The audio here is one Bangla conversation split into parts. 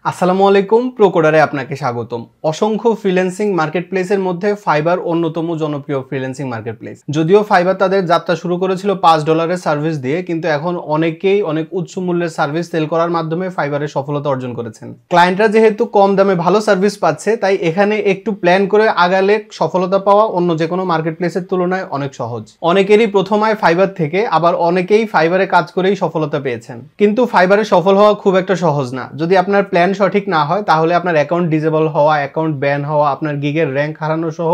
আসসালামু আলাইকুম, প্রোকোডারে আপনাকে স্বাগতম। অসংখ্য ফ্রিল্যান্সিং মার্কেটপ্লেসের মধ্যে ফাইবার অন্যতম জনপ্রিয় ফ্রিল্যান্সিং মার্কেটপ্লেস। যদিও ফাইবার তাদের যাত্রা শুরু করেছিল $5 সার্ভিস দিয়ে, কিন্তু এখন অনেকেই অনেক উচ্চ মূল্যের সার্ভিস সেল করার মাধ্যমে ফাইবারের সফলতা অর্জন করেছেন। ক্লায়েন্টরা যেহেতু কম দামে ভালো সার্ভিস পাচ্ছে, তাই এখানে একটু প্ল্যান করে আগালে সফলতা পাওয়া অন্য যে কোনো মার্কেটপ্লেসের তুলনায় অনেক সহজ। অনেকেরই প্রথম আয় ফাইবার থেকে, আবার অনেকেই ফাইবারে কাজ করেই সফলতা পেয়েছেন। কিন্তু ফাইবারে সফল হওয়া খুব একটা সহজ না। যদি আপনার প্ল্যান সঠিক না হয়, তাহলে আপনার অ্যাকাউন্ট ডিসেবল হওয়া, অ্যাকাউন্ট ব্যান হওয়া, আপনার গিগের র্যাঙ্ক হারানো সহ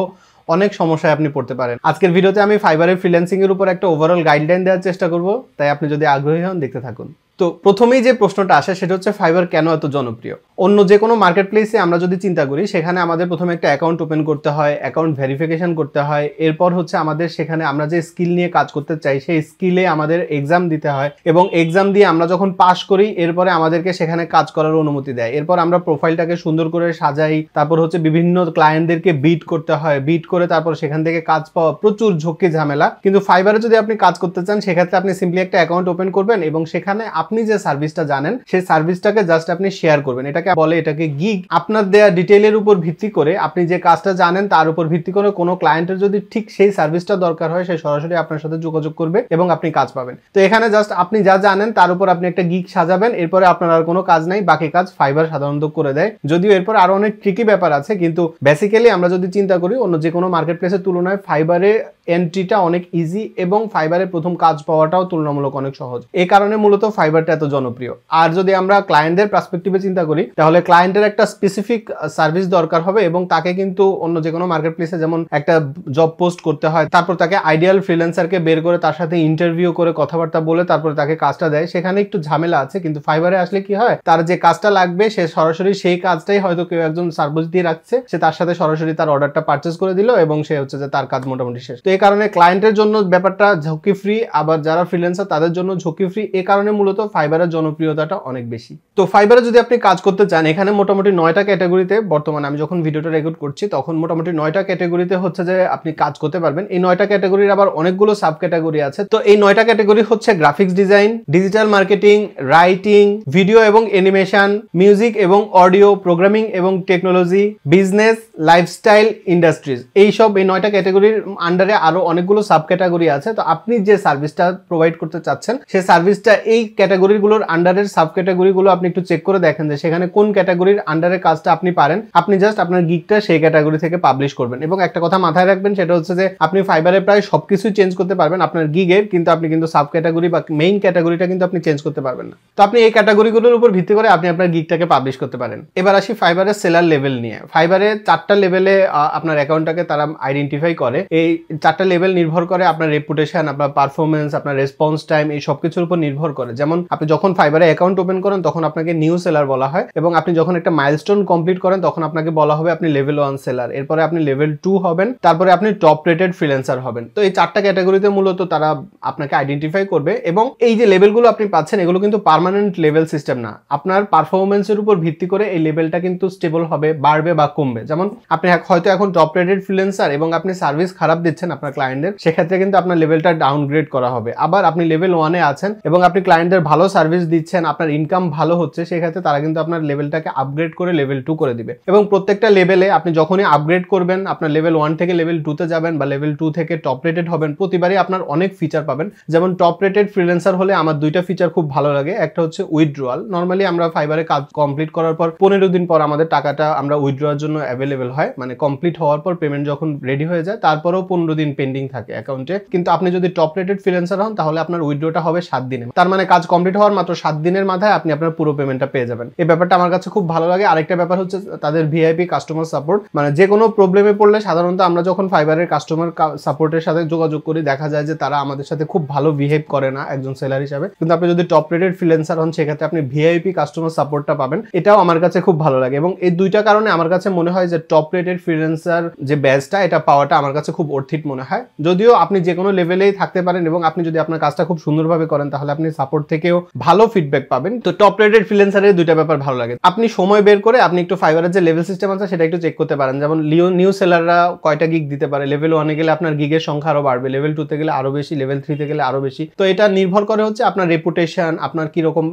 অনেক সমস্যায় আপনি পড়তে পারেন। আজকের ভিডিওতে আমি ফাইবারের ফ্রিল্যান্সিং এর উপর একটা ওভারঅল গাইডলাইন দেওয়ার চেষ্টা করব, তাই আপনি যদি আগ্রহী হন দেখতে থাকুন। তো প্রথমেই যে প্রশ্নটা আসে সেটা হচ্ছে ফাইবার কেন এত জনপ্রিয়। অন্য যে কোনো মার্কেট প্লেসে আমরা যদি চিন্তা করি, সেখানে আমাদের প্রথমে একটা অ্যাকাউন্ট ওপেন করতে হয়, অ্যাকাউন্ট ভেরিফিকেশন করতে হয়, এরপর হচ্ছে আমাদের সেখানে আমরা যে স্কিল নিয়ে কাজ করতে চাই সেই স্কিলে আমাদের এক্সাম দিতে হয়, এবং এক্সাম দিয়ে আমরা যখন পাস করি এরপরে আমাদেরকে সেখানে কাজ করার অনুমতি দেয়। এরপর আমরা প্রোফাইলটাকে সুন্দর করে সাজাই, তারপর হচ্ছে বিভিন্ন ক্লায়েন্টদেরকে বিট করতে হয়, বিট করে তারপর সেখান থেকে কাজ পাওয়া, প্রচুর ঝক্কি ঝামেলা। কিন্তু ফাইবারে যদি আপনি কাজ করতে চান, সেক্ষেত্রে আপনি সিম্পলি একটা অ্যাকাউন্ট ওপেন করবেন এবং সেখানে আপনি যে সার্ভিসটা জানেন সেই সার্ভিসটাকে জাস্ট আপনি শেয়ার করবেন। এটাকে বলে, এটাকে গিগ। আপনার দেয়া ডিটেইলের উপর ভিত্তি করে, আপনি যে কাজটা জানেন তার উপর ভিত্তি করে কোনো ক্লায়েন্টের যদি ঠিক সেই সার্ভিসটা দরকার হয়, সে সরাসরি আপনার সাথে যোগাযোগ করবে এবং আপনি কাজ পাবেন। তো এখানে জাস্ট আপনি যা জানেন তার উপর আপনি একটা গিগ সাজাবেন, এরপরে আপনার আর কোনো কাজ নাই, বাকি কাজ ফাইবার সাধারণত করে দেয়। যদিও এরপর আরো অনেক ট্রিকি ব্যাপার আছে, কিন্তু বেসিক্যালি আমরা যদি চিন্তা করি অন্য যে কোনো মার্কেট প্লেসের তুলনায় ফাইবারে এন্ট্রিটা অনেক ইজি এবং ফাইবারে প্রথম কাজ পাওয়াটাও তুলনামূলক অনেক সহজ। এই কারণে মূলত ফাইবারটা এত জনপ্রিয়। আর যদি আমরা ক্লায়েন্টদের পার্সপেক্টিভে চিন্তা করি, তাহলে ক্লায়েন্টের একটা স্পেসিফিক সার্ভিস দরকার হবে এবং তাকে কিন্তু অন্য যে কোনো মার্কেট প্লেসে যেমন একটা জব পোস্ট করতে হয়, তারপর তাকে আইডিয়াল ফ্রিল্যান্সারকে বের করে তার সাথে ইন্টারভিউ করে কথাবার্তা বলে তারপরে তাকে কাজটা দেয়। সেখানে একটু ঝামেলা আছে, কিন্তু ফাইবারে আসলে কি হয়, তার যে কাজটা লাগবে সে সরাসরি সেই কাজটাই হয়তো কেউ একজন সার্ভিস দিয়ে রাখছে, সে তার সাথে সরাসরি তার অর্ডারটা পারচেজ করে দিল এবং সে হচ্ছে যে তার কাজ মোটামুটি শেষ। তো এই কারণে ক্লায়েন্টের জন্য ব্যাপারটা ঝুঁকি ফ্রি, আবার যারা ফ্রিল্যান্সার তাদের জন্য ঝুঁকি ফ্রি। এই কারণে মূলত ফাইবারের জনপ্রিয়তাটা অনেক বেশি। তো ফাইবারে যদি আপনি কাজ করতে চান, এখানে মোটামুটি 9টা ক্যাটাগরিতে, বর্তমানে আমি যখন ভিডিওটা রেকর্ড করছি তখন মোটামুটি 9টা ক্যাটাগরিতে হচ্ছে যে আপনি কাজ করতে পারবেন। এই 9টা ক্যাটাগরির আবার অনেকগুলো সাব ক্যাটাগরি আছে। তো এই 9টা ক্যাটাগরি হচ্ছে graphics design, digital marketing, writing, video এবং অ্যানিমেশন, মিউজিক এবং অডিও, প্রোগ্রামিং এবং টেকনোলজি, বিজনেস, লাইফস্টাইল, ইন্ডাস্ট্রিজ। এইসব এই 9টা ক্যাটাগরির আন্ডারে আরো অনেকগুলো সাব ক্যাটাগরি আছে। তো আপনি যে সার্ভিসটা প্রোভাইড করতে চাচ্ছেন সেই সার্ভিসটা এই ক্যাটাগরিগুলোর আন্ডারের সাব ক্যাটাগরিগুলো আপনি একটু চেক করে দেখেন যে সেখানে কোন ক্যাটাগরির আন্ডারে কাজটা আপনি পারেন। আপনি জাস্ট আপনার গিগটা সেই ক্যাটাগরি থেকে পাবলিশ করবেন। এবং একটা কথা মাথায় রাখবেন, সেটা হচ্ছে যে আপনি ফাইবারে প্রায় সবকিছু চেঞ্জ করতে পারবেন আপনার গিগের, কিন্তু আপনি কিন্তু সাব ক্যাটাগরি বা মেইন ক্যাটাগরিটা কিন্তু আপনি চেঞ্জ করতে পারবেন না। তো আপনি এই ক্যাটাগরিগুলোর উপর ভিত্তি করে আপনি আপনার গিগটাকে পাবলিশ করতে পারেন। এবার আসি ফাইবারের সেলার লেভেল নিয়ে। ফাইবারে 4টা লেভেলে আপনার অ্যাকাউন্টটাকে তারা আইডেন্টিফাই করে। এই 4টা লেভেল নির্ভর করে আপনার রেপুটেশন, আপনার পারফরমেন্স, আপনার রেসপন্স টাইম, এই সবকিছুর উপর নির্ভর করে। যেমন আপনি যখন ফাইবারে অ্যাকাউন্ট ওপেন করেন তখন আপনাকে নিউ সেলার বলা হয়, এবং আপনি যখন একটা মাইলস্টোন কমপ্লিট করেন তখন আপনাকে বলা হবে আপনি লেভেল 1 সেলার, এরপরে আপনি লেভেল 2 হবেন, তারপরে আপনি টপ রেটেড ফ্রিল্যান্সার হবেন। তো এই 4টা ক্যাটাগরিতে মূলত তারা আপনাকে আইডেন্টিফাই করবে। এবং এই যে লেভেলগুলো আপনি পাচ্ছেন এগুলো কিন্তু পার্মানেন্ট লেভেল সিস্টেম না। আপনার পারফরমেন্সের উপর ভিত্তি করে এই লেভেলটা কিন্তু স্টেবল হবে, বাড়বে বা কমবে। যেমন আপনি হয়তো এখন টপ রেটেড ফ্রিল্যান্সার এবং আপনি সার্ভিস খারাপ দিচ্ছেন আপনার ক্লায়েন্টদের, সেক্ষেত্রে কিন্তু আপনার লেভেলটা ডাউনগ্রেড করা হবে। আবার আপনি লেভেল 1-এ আছেন এবং আপনি ক্লায়েন্টদের ভালো সার্ভিস দিচ্ছেন, আপনার ইনকাম ভালো হচ্ছে, সেক্ষেত্রে তারা কিন্তু আপনার লেভেলটাকে আপগ্রেড করে লেভেল 2 করে দিবে। এবং প্রত্যেকটা লেভেলে আপনি যখনই আপগ্রেড করবেন, আপনার লেভেল 1 থেকে লেভেল 2 তে যাবেন বা লেভেল 2 থেকে টপ রেটেড হবেন, প্রতিবারই আপনার অনেক ফিচার পাবেন। যেমন টপ রেটেড ফ্রিল্যান্সার হলে আমার 2টা ফিচার খুব ভালো লাগে। একটা হচ্ছে উইথড্রয়াল। নরমালি আমরা ফাইবারে কাজ কমপ্লিট করার পর 15 দিন পর আমাদের টাকাটা আমরা উইথড্রয়ার জন্য অ্যাভেলেবেল হয়, মানে কমপ্লিট হওয়ার পর পেমেন্ট যখন রেডি হয়ে যায় তারপরেও 15 দিন পেন্ডিং থাকে অ্যাকাউন্টে। কিন্তু আপনি যদি টপ রেটেড ফ্রিল্যান্সার হন তাহলে আপনার উইথড্রটা হবে 7 দিনে। তার মানে কাজ কমপ্লিট হওয়ার মাত্র 7 দিনের মাথায় আপনি আপনার পুরো পেমেন্টটা পেয়ে যাবেন। এই ব্যাপারটা আমার কাছে খুব ভালো লাগে। আরেকটা ব্যাপার হচ্ছে তাদের ভিআইপি কাস্টমার সাপোর্ট। মানে যে কোনো প্রবলেমে পড়লে সাধারণত আমরা যখন ফাইবারের কাস্টমার সাপোর্টের সাথে যোগাযোগ করি, দেখা যায় যে তারা আমাদের সাথে খুব ভালো বিহেভ করে না একজন সেলার হিসাবে। কিন্তু আপনি যদি টপ রেটেড ফ্রিল্যান্সার হন, সেক্ষেত্রে আপনি ভিআইপি কাস্টমার সাপোর্টটা পাবেন। এটাও আমার কাছে খুব ভালো লাগে। এবং এই 2টা কারণে আমার কাছে মনে হয় যে টপ রেটেড ফ্রিল্যান্সার যে ব্যাচটা, এটা পাওয়াটা আমার কাছে খুব অর্থিত মনে হয়। যদিও আপনি যে কোনো লেভেলেই থাকতে পারেন এবং আপনি যদি আপনার কাজটা খুব সুন্দরভাবে করেন তাহলে আপনি সাপোর্ট থেকেও ভালো ফিডব্যাক পাবেন। তো টপ রেটেড ফ্রিল্যান্সারের 2টা ব্যাপার ভালো লাগে। লাগে। আপনি সময় বের করে আপনি একটু ফাইবারের যে লেভেল সিস্টেম আছে সেটা একটু চেক করতে পারেন। যেমন নিউ সেলাররা কয়টা গিগ দিতে পারে, লেভেল 1 এ গেলে আপনার গিগের সংখ্যা আরো বাড়বে, লেভেল 2 তে গেলে আরো বেশি, লেভেল 3 তে গেলে আরো বেশি। তো এটা নির্ভর করে হচ্ছে আপনার রেপুটেশন, আপনার কিরকম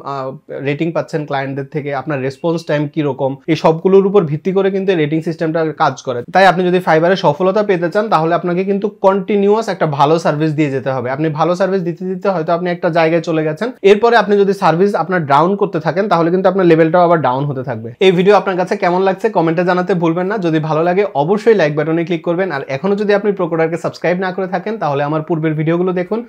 রেটিং পাচ্ছেন ক্লায়েন্টদের থেকে, আপনার রেসপন্স টাইম কিরকম, এই সবগুলোর উপর ভিত্তি করে কিন্তু রেটিং সিস্টেমটা কাজ করে। তাই আপনি যদি ফাইবারে সফলতা পেতে চান তাহলে আপনাকে কিন্তু কন্টিনিউয়াস একটা ভালো সার্ভিস দিয়ে যেতে হবে। আপনি ভালো সার্ভিস দিতে দিতে হয়তো আপনি একটা জায়গায় চলে গেছেন, এরপরে আপনি যদি সার্ভিস আপনার ডাউন করতে থাকেন তাহলে কিন্তু আপনার লেভেলটাও আবার ডাউন হতে থাকবে। এই ভিডিও আপনার কাছে কেমন লাগছে কমেন্টে জানাতে ভুলবেন না। যদি ভালো লাগে অবশ্যই লাইক বাটনে ক্লিক করবেন। আর এখনো যদি আপনি প্রোকোডারকে সাবস্ক্রাইব না করে থাকেন তাহলে আমার পূর্বের ভিডিওগুলো দেখুন,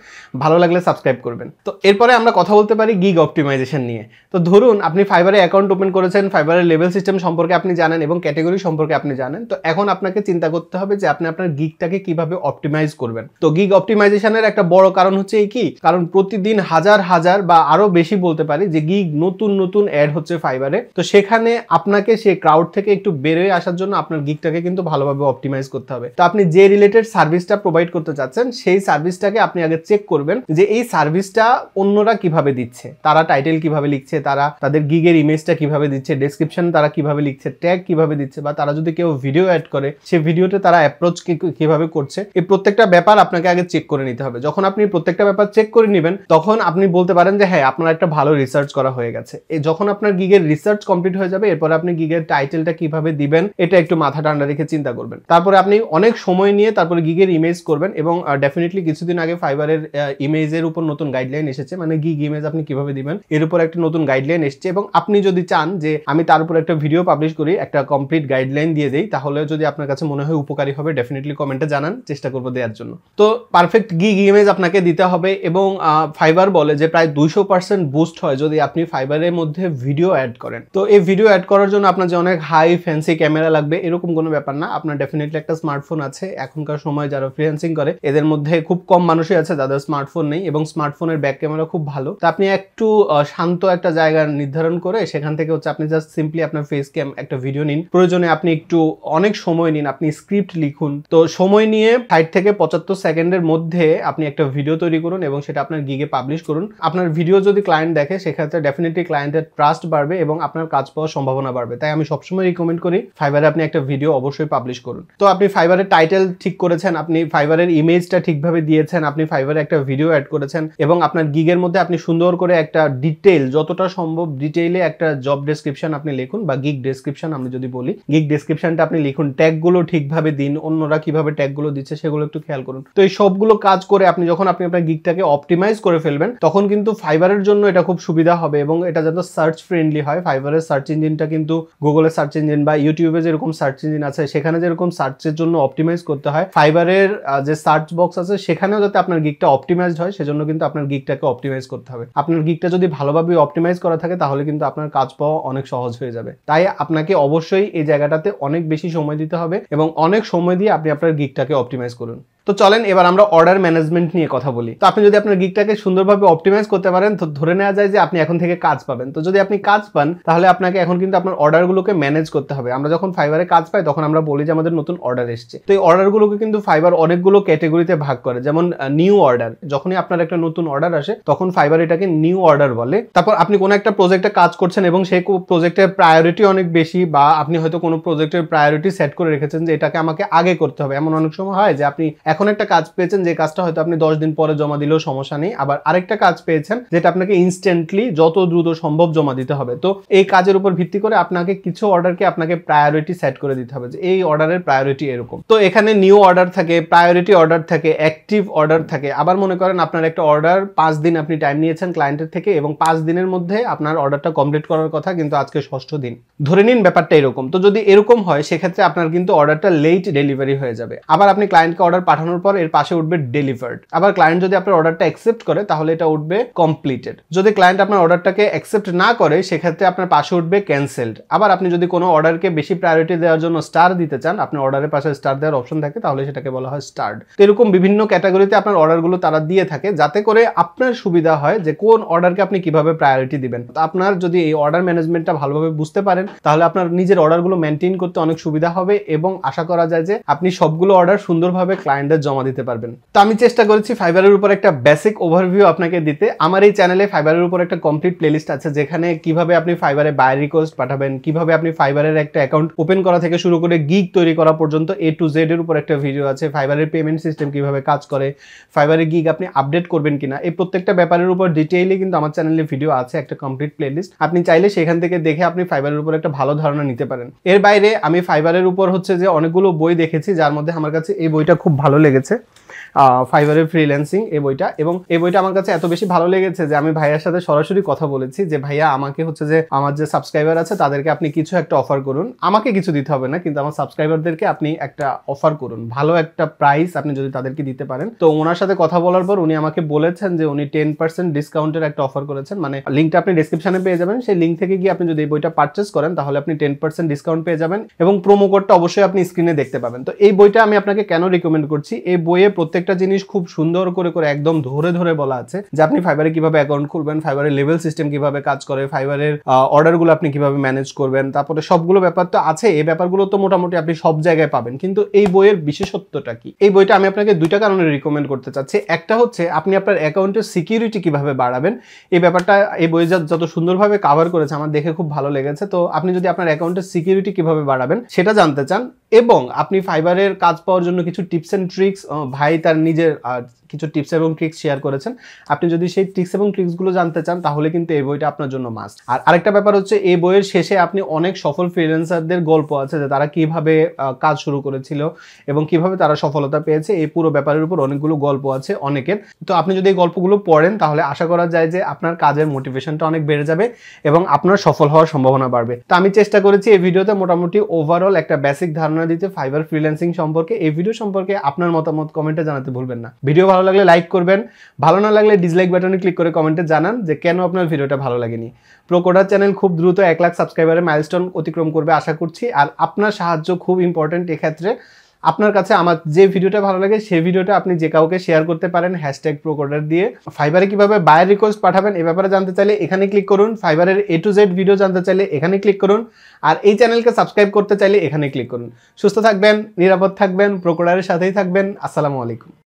ভালো লাগলে সাবস্ক্রাইব করবেন। তো এরপরে আমরা কথা বলতে পারি গিগ অপটিমাইজেশন নিয়ে। তো ধরুন আপনি ফাইবারে অ্যাকাউন্ট ওপেন করেছেন, ফাইবারের লেভেল সিস্টেম সম্পর্কে আপনি জানেন এবং ক্যাটাগরি সম্পর্কে আপনি জানেন। তো এখন আপনাকে চিন্তা করতে হবে যে আপনি আপনার গিগটাকে কিভাবে অপটিমাইজ করবেন। তো গিগ অপটিমাইজেশনের একটা বড় কারণ হচ্ছে এই কি, কারণ প্রতিদিন হাজার হাজার বা আরো বেশি বলতে পারি যে গিগ নতুন নতুন অ্যাড হচ্ছে ফাইবারে। তো সেখানে আপনাকে সেই ক্রাউড থেকে একটু বেরোয় আসার জন্য আপনার গিগটাকে কিন্তু ভালোভাবে অপটিমাইজ করতে হবে। তো আপনি যে রিলেটেড সার্ভিসটা প্রোভাইড করতে চাচ্ছেন সেই সার্ভিসটাকে আপনি আগে চেক করবেন যে এই সার্ভিসটা অন্যরা কিভাবে দিচ্ছে, তারা টাইটেল কিভাবে লিখছে, তারা তাদের গিগের ইমেজটা কিভাবে দিচ্ছে, ডেসক্রিপশন তারা কিভাবে লিখছে, ট্যাগ কিভাবে দিচ্ছে, বা তারা যদি কেউ ভিডিও অ্যাড করে সেই ভিডিওতে তারা অ্যাপ্রোচ কিভাবে করছে। এই প্রত্যেকটা ব্যাপার আপনাকে আগে চেক করে নিতে হবে। যখন আপনি প্রত্যেকটা ব্যাপার চেক করে নেবেন তখন আপনি বলতে পারেন যে হ্যাঁ আপনার একটা ভালো রিসার্চ করা হয়ে গেছে। যখন আপনার গিগের রিসার্চ কমপ্লিট হয়ে যাবে এরপর আপনি গিগের টাইটেলটা কিভাবে দিবেন এটা একটু মাথা ঠান্ডা রেখে চিন্তা করবেন। তারপরে আপনি অনেক সময় নিয়ে তারপরে গিগের ইমেজ করবেন। এবং ডেফিনেটলি কিছুদিন আগে ফাইবারের ইমেজের উপর নতুন গাইডলাইন এসেছে, মানে গিগ ইমেজ আপনি কিভাবে দিবেন এর উপর একটা নতুন গাইডলাইন এসেছে। এবং আপনি যদি চান যে আমি তার উপর একটা ভিডিও পাবলিশ করি, একটা কমপ্লিট গাইডলাইন দিয়ে দেই, তাহলে যদি আপনার কাছে মনে হয় উপকারী হবে ডেফিনেটলি কমেন্টে জানান, চেষ্টা করবো দেওয়ার জন্য। তো পারফেক্ট গিগ ইমেজ আপনাকে দিতে হবে। এবং ফাইবার বলে যে প্রায় 200% বুস্ট হয় যদি আপনি ফাইবারের মধ্যে ভিডিও অ্যাড করেন। তো এই ভিডিও অ্যাড করার জন্য আপনার যে অনেক হাই ফ্যান্সি ক্যামেরা লাগবে এরকম কোনো ব্যাপার না। আপনার ডেফিনেটলি একটা স্মার্টফোন আছে। এখনকার সময় যারা ফ্রিল্যান্সিং করে এদের মধ্যে খুব কম মানুষই আছে যাদের স্মার্টফোন নেই, এবং স্মার্টফোনের ব্যাক ক্যামেরা খুব ভালো। তো আপনি একটু শান্ত একটা জায়গা নির্ধারণ করে সেখান থেকে হচ্ছে আপনি জাস্ট সিম্পলি আপনার ফেস ক্যাম একটা ভিডিও নিন। প্রয়োজনে আপনি একটু অনেক সময় নিন, আপনি স্ক্রিপ্ট লিখুন। তো সময় নিয়ে 60 থেকে 75 সেকেন্ডের মধ্যে আপনি একটা ভিডিও তৈরি করুন এবং সেটা আপনার গিগে পাবলিশ করুন। আপনার ভিডিও যদি ক্লায়েন্ট দেখে সেক্ষেত্রে ডেফিনেটলি ক্লায়েন্টের ট্রাস্ট বাড়বে এবং আপনার কাজ পাওয়ার সম্ভাবনা বাড়বে। তাই আমি সবসময় রিকমেন্ড করি ফাইবারে আপনি একটা ভিডিও অবশ্যই পাবলিশ করুন। তো আপনি ফাইবারের টাইটেল ঠিক করেছেন, আপনি ফাইবারের ইমেজটা ঠিকভাবে দিয়েছেন, আপনি ফাইবারে একটা ভিডিও অ্যাড করেছেন এবং আপনার গিগের মধ্যে আপনি সুন্দর করে একটা ডিটেইল, যতটা সম্ভব ডিটেইলে একটা জব ডেসক্রিপশন আপনি লিখুন, বা গিগ ডেসক্রিপশন আমি যদি বলি, গিগ ডেসক্রিপশনটা আপনি লিখুন, ট্যাগগুলো ঠিকভাবে দিন, অন্যরা কিভাবে ট্যাগগুলো দিচ্ছে সেগুলো একটু খেয়াল করুন। তো এই সবগুলো কাজ করে আপনি যখন আপনি আপনার গিগটাকে অপটিমাইজ করে ফেলবেন তখন কিন্তু ফাইবারের জন্য এটা খুব সুবিধা হবে এবং এটা যাতে সার্চ ফ্রেন্ডলি হয়। ফাইবারের সার্চ ইঞ্জিনটা কিন্তু গুগলের সার্চ ইঞ্জিন বা ইউটিউবে যেরকম সার্চ ইঞ্জিন আছে সেখানে যেরকম সার্চের জন্য অপটিমাইজ করতে হয়, ফাইবারের যে সার্চ বক্স আছে সেখানেও যাতে আপনার গিগটা অপটিমাইজড হয় সেজন্য কিন্তু আপনার গিগটাকে অপটিমাইজ করতে হবে। আপনার গিগটা যদি ভালোভাবে অপটিমাইজ করা থাকে তাহলে কিন্তু আপনার কাজ পাওয়া অনেক সহজ হয়ে যাবে। তাই আপনাকে অবশ্যই এই জায়গাটাতে অনেক বেশি সময় দিতে হবে এবং অনেক সময় দিয়ে আপনি আপনার গিগটাকে অপটিমাইজ করুন। তো চলেন এবার আমরা অর্ডার ম্যানেজমেন্ট নিয়ে কথা বলি। তো আপনি যদি আপনার গিগটাকে সুন্দরভাবে অপটিমাইজ করতে পারেন তো ধরে নেওয়া যায় যে আপনি এখন থেকে কাজ পাবেন। তো যদি আপনি কাজ পান তাহলে আপনাকে এখন কিন্তু আপনার অর্ডারগুলোকে ম্যানেজ করতে হবে। আমরা যখন ফাইবারে কাজ পাই তখন আমরা বলি যে আমাদের নতুন অর্ডার এসেছে। তো এই অর্ডারগুলোকে কিন্তু ফাইবার অনেকগুলো ক্যাটাগরিতে ভাগ করে। যেমন নিউ অর্ডার, যখনই আপনার একটা নতুন অর্ডার আসে তখন ফাইবার এটাকে নিউ অর্ডার বলে। তারপর আপনি কোনো একটা প্রজেক্টে কাজ করছেন এবং সেই প্রজেক্টের প্রায়োরিটি অনেক বেশি, বা আপনি হয়তো কোনো প্রজেক্টের প্রায়োরিটি সেট করে রেখেছেন যে এটাকে আমাকে আগে করতে হবে। এমন অনেক সময় হয় যে আপনি এখন একটা কাজ পেয়েছেন যে কাজটা হয়তো আপনি 10 দিন পরে জমা দিলেও সমস্যা নেই, আবার আরেকটা কাজ পেয়েছেন যেটা আপনাকে ইনস্ট্যান্টলি যত দ্রুত সম্ভব জমা দিতে হবে। তো এই কাজের উপর ভিত্তি করে আপনাকে কিছু অর্ডারকে আপনাকে প্রায়োরিটি সেট করে দিতে হবে যে এই অর্ডারের প্রায়োরিটি এরকম। তো এখানে নিউ অর্ডার থাকে, প্রায়োরিটি অর্ডার থাকে, অ্যাক্টিভ অর্ডার থাকে। আবার মনে করেন আপনার একটা অর্ডার 5 দিন আপনি টাইম নিয়েছেন ক্লায়েন্টের থেকে এবং 5 দিনের মধ্যে আপনার অর্ডারটা কমপ্লিট করার কথা, কিন্তু আজকে 6ষ্ঠ দিন, ধরে নিন ব্যাপারটা এরকম। তো যদি এরকম হয় সেক্ষেত্রে আপনার কিন্তু অর্ডারটা লেট ডেলিভারি হয়ে যাবে। আবার আপনি ক্লায়েন্টকে অর্ডার পাঠানোর পর এর পাশে উঠবে ডেলিভার্ড। আবার ক্লায়েন্ট যদি আপনার অর্ডারটা অ্যাকসেপ্ট করে তাহলে এটা উঠবে কমপ্লিটেড। যদি ক্লায়েন্ট আপনার অর্ডারটাকে অ্যাকসেপ্ট না করে সেক্ষেত্রে আপনার পাশে উঠবে ক্যান্সেলড। আবার আপনি যদি কোনো অর্ডারকে বেশি প্রায়োরিটি দেওয়ার জন্য স্টার দিতে চান, আপনার অর্ডারের পাশে স্টার দেওয়ার অপশন থাকে, তাহলে সেটাকে বলা হয় স্টার্ড। তো এরকম বিভিন্ন ক্যাটাগরিতে আপনার অর্ডারগুলো তারা দিয়ে থাকে যাতে করে আপনার সুবিধা হয় যে কোন অর্ডারকে আপনি কিভাবে প্রায়োরিটি দিবেন। আপনার যদি এই অর্ডার ম্যানেজমেন্টটা ভালোভাবে বুঝতে পারেন তাহলে আপনার নিজের অর্ডারগুলো মেনটেন করতে অনেক সুবিধা হবে এবং আশা করা যায় যে আপনি সবগুলো অর্ডার সুন্দরভাবে ক্লায়েন্টদের ক্যান্ডিডেট জমা দিতে পারবেন। তো আমি চেষ্টা করেছি ফাইবারের উপর একটা বেসিক ওভারভিউ আপনাকে দিতে। আমার এই চ্যানেলে ফাইবারের উপর একটা কমপ্লিট প্লেলিস্ট আছে, যেখানে কিভাবে আপনি ফাইবারে বাই রিকোয়েস্ট পাঠাবেন, কিভাবে আপনি ফাইবারের একটা অ্যাকাউন্ট ওপেন করা থেকে শুরু করে গিগ তৈরি করা পর্যন্ত A to Z এর উপর একটা ভিডিও আছে। ফাইবারের পেমেন্ট সিস্টেম কিভাবে কাজ করে, ফাইবারের গিগ আপনি আপডেট করবেন কিনা, এই প্রত্যেকটা ব্যাপারের উপর ডিটেইলি কিন্তু আমার চ্যানেলে ভিডিও আছে, একটা কমপ্লিট প্লেলিস্ট। আপনি চাইলে সেখান থেকে দেখে আপনি ফাইবারের উপর একটা ভালো ধারণা নিতে পারেন। এর বাইরে আমি ফাইবারের উপর হচ্ছে যে অনেকগুলো বই দেখেছি, যার মধ্যে আমার কাছে এই বইটা খুব ভালো লেগেছে, ফাইবারের ফ্রিল্যান্সিং এই বইটা। এবং এই বইটা আমার কাছে এত বেশি ভালো লেগেছে যে আমি ভাইয়ার সাথে সরাসরি কথা বলেছি যে ভাইয়া আমাকে হচ্ছে যে আমার যে সাবস্ক্রাইবার আছে তাদেরকে আপনি কিছু একটা অফার করুন, আমাকে কিছু দিতে হবে না, কিন্তু আমার সাবস্ক্রাইবারদেরকে আপনি একটা অফার করুন, ভালো একটা প্রাইস আপনি যদি তাদেরকে দিতে পারেন। তো ওনার সাথে কথা বলার পর উনি আমাকে বলেছেন যে উনি 10% ডিসকাউন্টের একটা অফার করেছেন, মানে লিঙ্কটা আপনি ডেসক্রিপশনে পেয়ে যাবেন, সেই লিঙ্ক থেকে গিয়ে আপনি যদি এই বইটা পারচেস করেন তাহলে আপনি 10% ডিসকাউন্ট পেয়ে যাবেন এবং প্রোমো কোডটা অবশ্যই আপনি স্ক্রিনে দেখতে পাবেন। তো এই বইটা আমি আপনাকে কেন রিকমেন্ড করছি, এই বইয়ে প্রত্যেকটা জিনিস খুব সুন্দর করে করে একদম ধরে ধরে বলা আছে যে আপনি ফাইবারে কিভাবে অ্যাকাউন্ট খুলবেন, ফাইবারের লেভেল সিস্টেম কিভাবে কাজ করে, ফাইবারের অর্ডারগুলো আপনি কিভাবে ম্যানেজ করবেন, তারপরে সবগুলো ব্যাপার তো আছে। এই ব্যাপারগুলো তো মোটামুটি আপনি সব জায়গায় পাবেন, কিন্তু এই বইয়ের বিশেষত্বটা কি? এই বইটা আমি আপনাকে দুইটা কারণে রিকমেন্ড করতে চাচ্ছি। একটা হচ্ছে আপনি আপনার অ্যাকাউন্টের সিকিউরিটি কিভাবে বাড়াবেন, এই ব্যাপারটা এই বই যত সুন্দরভাবে কভার করেছে আমার দেখে খুব ভালো লেগেছে। তো আপনি যদি আপনার অ্যাকাউন্টের সিকিউরিটি কিভাবে বাড়াবেন সেটা জানতে চান, এবং আপনি ফাইবারের কাজ পাওয়ার জন্য কিছু টিপস এন্ড ট্রিক্স, ভাই তার নিজের কিছু টিপস এবং ট্রিক্স শেয়ার করেছেন, আপনি যদি সেই টিপস এবং ট্রিক্সগুলো জানতে চান তাহলে কিন্তু এই বইটা আপনার জন্য মাস্ট। আর আরেকটা ব্যাপার হচ্ছে এই বইয়ের শেষে আপনি অনেক সফল ফ্রিল্যান্সারদের গল্প আছে যে তারা কিভাবে কাজ শুরু করেছিল এবং কিভাবে তারা সফলতা পেয়েছে, এই পুরো ব্যাপারের উপর অনেকগুলো গল্প আছে অনেকের। তো আপনি যদি এই গল্পগুলো পড়েন তাহলে আশা করা যায় যে আপনার কাজের মোটিভেশনটা অনেক বেড়ে যাবে এবং আপনার সফল হওয়ার সম্ভাবনা বাড়বে। তো আমি চেষ্টা করেছি এই ভিডিওতে মোটামুটি ওভারঅল একটা বেসিক ধারণা দিতে ফাইবার ফ্রিল্যান্সিং সম্পর্কে। এই ভিডিও সম্পর্কে আপনার মতামত কমেন্টে জানাতে ভুলবেন না। ভিডিও ভালো লাগলে লাইক করবেন, ভালো না লাগলে ডিসলাইক বাটনে ক্লিক করে কমেন্টে জানান যে কেন আপনার ভিডিওটা ভালো লাগেনি। প্রোকোডার চ্যানেল খুব দ্রুত 1 লাখ সাবস্ক্রাইবারের মাইলস্টোন অতিক্রম করবে আশা করছি, আর আপনার সাহায্য খুব ইম্পর্টেন্ট এক্ষেত্রে। আপনার কাছে আমার যে ভিডিওটা ভালো লাগে সেই ভিডিওটা আপনি যে কাউকে শেয়ার করতে পারেন #প্রোকোডার দিয়ে। ফাইবারে কিভাবে বায়ার রিকোয়েস্ট পাঠাবেন এই ব্যাপারে জানতে চাইলে এখানে ক্লিক করুন, ফাইবারের A to Z ভিডিও জানতে চাইলে এখানে ক্লিক করুন, আর এই চ্যানেলকে সাবস্ক্রাইব করতে চাইলে এখানে ক্লিক করুন। সুস্থ থাকবেন, নিরাপদ থাকবেন, প্রোকোডারের সাথেই থাকবেন। আসসালামু আলাইকুম।